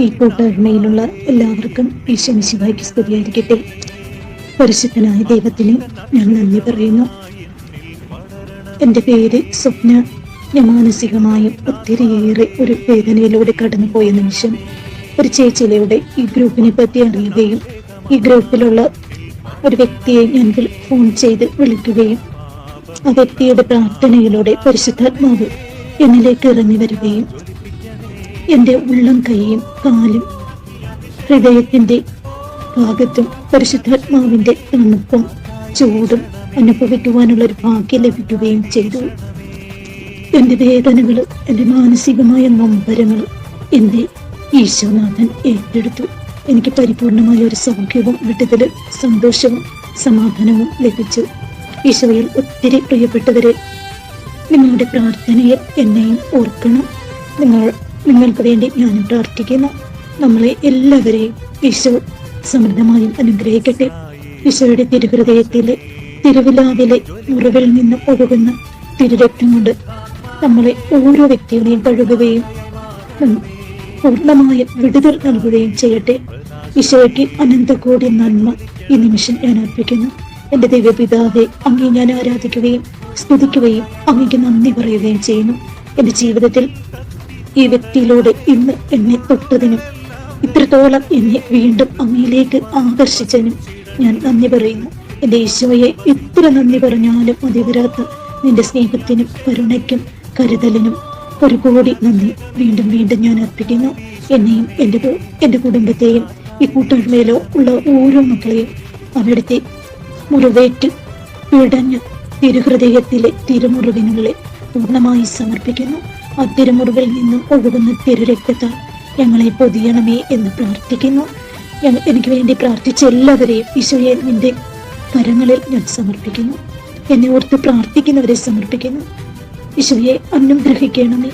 ഈ കൂട്ടായ്മയിലുള്ള എല്ലാവർക്കും ഈശോ മിശിഹായ്ക്ക് സ്തുതിയായിരിക്കട്ടെ. പരിശുദ്ധനായ ദൈവത്തിന് ഞാൻ നന്ദി പറയുന്നു. എൻ്റെ പേര് സ്വപ്ന. ഞാൻ മാനസികമായും ഒത്തിരിയേറെ ഒരു വേദനയിലൂടെ കടന്നുപോയ നിമിഷം ഒരു ചേച്ചിയിലൂടെ ഈ ഗ്രൂപ്പിനെ പറ്റി അറിയുകയും ഈ ഗ്രൂപ്പിലുള്ള ഒരു വ്യക്തിയെ ഞാൻ ഫോൺ ചെയ്ത് വിളിക്കുകയും ആ വ്യക്തിയുടെ പ്രാർത്ഥനയിലൂടെ പരിശുദ്ധാത്മാവ് എന്നിലേക്ക് ഇറങ്ങി വരികയും എൻ്റെ ഉള്ളം കൈയും കാലും ഹൃദയത്തിൻ്റെ ഭാഗത്തും പരിശുദ്ധാത്മാവിൻ്റെ തണുപ്പും ചൂടും അനുഭവിക്കുവാനുള്ള ഒരു ഭാഗ്യം ലഭിക്കുകയും ചെയ്തു. എൻ്റെ വേദനകൾ, എൻ്റെ മാനസികമായ നൊമ്പരങ്ങൾ എൻ്റെ ഈശോനാഥൻ ഏറ്റെടുത്തു. എനിക്ക് പരിപൂർണമായ ഒരു സൗഖ്യവും വിടുതലും സന്തോഷവും സമാധാനവും ലഭിച്ചു. ഈശോയിൽ ഒത്തിരി പ്രിയപ്പെട്ടവരെ, നിങ്ങളുടെ പ്രാർത്ഥനയിൽ എന്നെയും ഓർക്കണം. നിങ്ങൾക്ക് വേണ്ടി ഞാനും പ്രാർത്ഥിക്കുന്നു. നമ്മളെ എല്ലാവരെയും ഈശോ സമൃദ്ധമായും അനുഗ്രഹിക്കട്ടെ. ഈശോയുടെ തിരുഹൃദയത്തിലെ തിരുവിലാവിലെ മുറിവിൽ നിന്ന് ഒഴുകുന്ന തിരുരക്തം കൊണ്ട് നമ്മളെ ഓരോ വ്യക്തികളെയും കഴുകുകയും പൂർണ്ണമായ വിടുതൽ നൽകുകയും ചെയ്യട്ടെ. ഈശോയ്ക്ക് അനന്തകോടി നന്മ ഈ നിമിഷം ഞാൻ അർപ്പിക്കുന്നു. എൻ്റെ ദിവ്യപിതാവെ, അങ്ങേ ഞാൻ ആരാധിക്കുകയും സ്തുതിക്കുകയും അങ്ങേക്ക് നന്ദി പറയുകയും ചെയ്യുന്നു. എൻ്റെ ജീവിതത്തിൽ ഈ വ്യക്തിയിലൂടെ ഇന്ന് എന്നെ തൊട്ടതിനും ഇത്രത്തോളം എന്നെ വീണ്ടും അങ്ങയിലേക്ക് ആകർഷിച്ചതിനും ഞാൻ നന്ദി പറയുന്നു. എൻ്റെ ഈശോയെ ഇത്ര നന്ദി പറഞ്ഞാലും മതി വരാത്ത നിന്റെ സ്നേഹത്തിനും കരുണയ്ക്കും കരുതലിനും ഒരു കോടി നന്ദി വീണ്ടും വീണ്ടും ഞാൻ അർപ്പിക്കുന്നു. എന്നെയും എൻ്റെ കുടുംബത്തെയും ഈ കൂട്ടായ്മയിലോ ഉള്ള ഓരോ മക്കളെയും അവിടുത്തെ മുറിവേറ്റ് പിടഞ്ഞ തിരുഹൃദയത്തിലെ തിരുമുറിവിനുള്ളിൽ പൂർണ്ണമായി സമർപ്പിക്കുന്നു. ആ തിരുമുറിവിൽ നിന്നും ഒഴുകുന്ന തിരുരക്തത്താൽ ഞങ്ങളെ പൊതിയണമേ എന്ന് പ്രാർത്ഥിക്കുന്നു. എനിക്ക് വേണ്ടി പ്രാർത്ഥിച്ച എല്ലാവരെയും ഈശോയെ നിന്റെ കരങ്ങളിൽ ഞാൻ സമർപ്പിക്കുന്നു. എന്നെ ഓർത്ത് പ്രാർത്ഥിക്കുന്നവരെ സമർപ്പിക്കുന്നു. ഈശോയെ അനുഗ്രഹിക്കണമേ.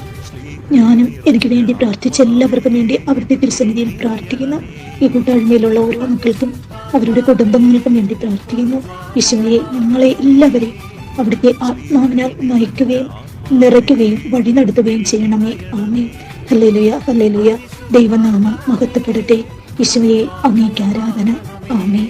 ഞാനും എനിക്ക് വേണ്ടി പ്രാർത്ഥിച്ച എല്ലാവർക്കും വേണ്ടി അവിടുത്തെ തിരുസന്നിധിയിൽ പ്രാർത്ഥിക്കുന്നു. ഈ കൂട്ടായ്മയിലുള്ള ഓരോ മക്കൾക്കും അവരുടെ കുടുംബങ്ങൾക്കും വേണ്ടി പ്രാർത്ഥിക്കുന്നു. ഈശോയെ ഞങ്ങളെ എല്ലാവരെയും അവിടുത്തെ ആത്മാവിനാൽ നയിക്കുകയും നിറയ്ക്കുകയും വഴി നടത്തുകയും ചെയ്യണമേ. ആമേൻ. ഹല്ലേലൂയ, ഹല്ലേലൂയ. ദൈവനാമം മഹത്വപ്പെടട്ടെ. ഈശോയെ അങ്ങേക്ക് ആരാധന. ആമേൻ.